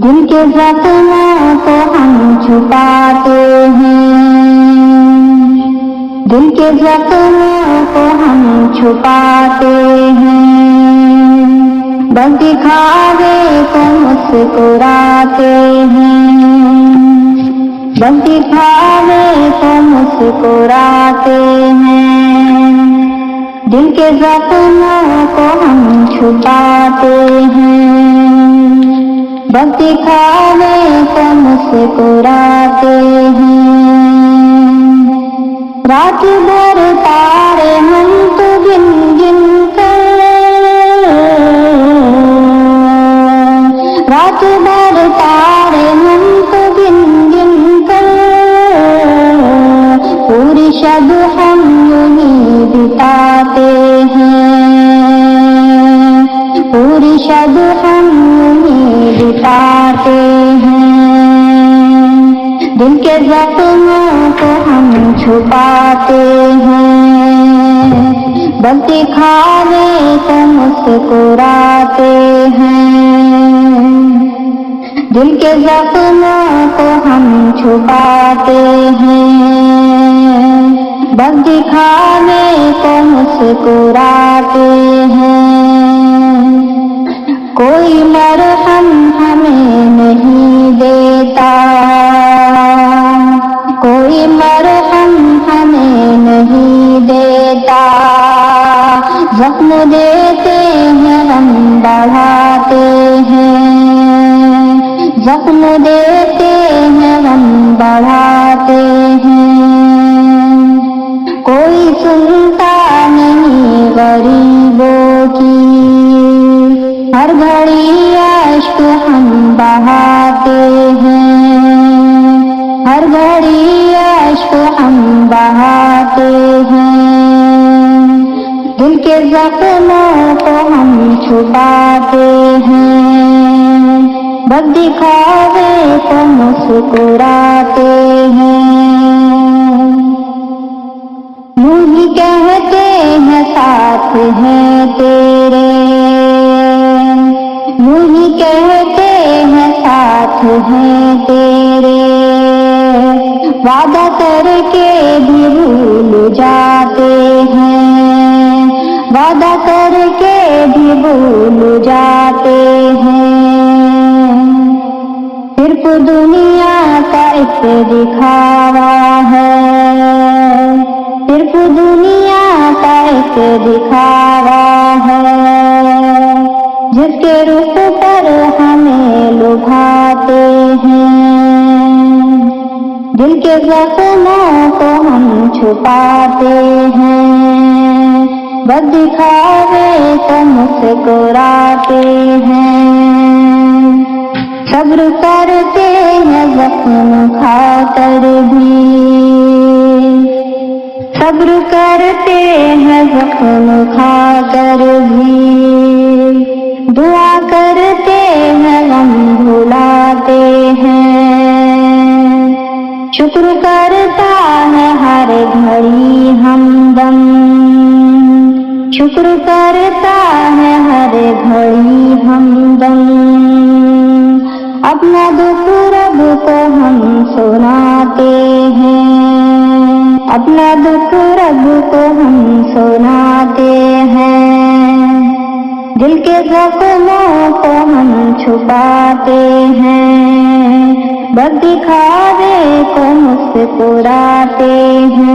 دل کے زخموں کو ہم چھپاتے ہیں، دل کے زخموں کو ہم چھپاتے ہیں، بس دکھاوے کو مسکراتے ہیں، بس دکھاوے کو مسکراتے ہیں، دل کے زخموں کو ہم چھپاتے ہیں، بس دکھاوے کو مسکراتے ہیں۔ رات بھر تارے ہم تو گن گن کر، رات بھر تارے ہم تو گن گن کر، پوری شب ہم یوں ہی بتاتے ہیں، پوری شب ہم یوں ہی بتاتے ہیں، دل کے زخموں کو ہم چھپاتے ہیں، بس دکھاوے کو مسکراتے ہیں، دل کے زخموں کو ہم چھپاتے ہیں، بس دکھاوے کو مسکراتے ہیں۔ کوئی مرہم ہمیں نہیں دیتا، کوئی مرہم ہمیں نہیں دیتا، زخم دیتے ہیں غم بڑھاتے ہیں، زخم دیتے ہیں غم بڑھاتے ہیں، کوئی سنتا نہیں غریبوں کی، ہر گھڑی اشک ہم بہاتے ہیں، ہر گھڑی اشک ہم بہاتے ہیں، دل کے زخموں کو ہم چھپاتے ہیں، بس دکھاوے کو مسکراتے ہیں، یوں ہی کہتے ہیں ساتھ ہیں تیرے، یوں ہی کہتے ہیں ساتھ ہیں تیرے، وعدہ کر کے بھی بھول جاتے ہیں، وعدہ کر کے بھی بھول جاتے ہیں، صرف دنیا کا ایک دکھاوا ہے، صرف دنیا کا ایک دکھاوا ہے، جس کے رخ پر ہمیں لبھاتے ہیں، دل کے زخموں کو ہم چھپاتے ہیں، بس دکھاوے کو مسکراتے ہیں، صبر کرتے ہیں زخم کھا کر بھی، صبر کرتے ہیں زخم کھا کر بھی، دعا کرتے ہیں غم بھلاتے ہیں، شکر کرتا ہے ہر گھڑی ہمدم، شکر کرتا ہے ہر گھڑی ہمدم، اپنا دکھ رب کو ہم سناتے ہیں، اپنا دکھ رب کو ہم سناتے ہیں، دل کے زخموں کو ہم چھپاتے ہیں، بس دکھاوے کو مسکراتے ہیں۔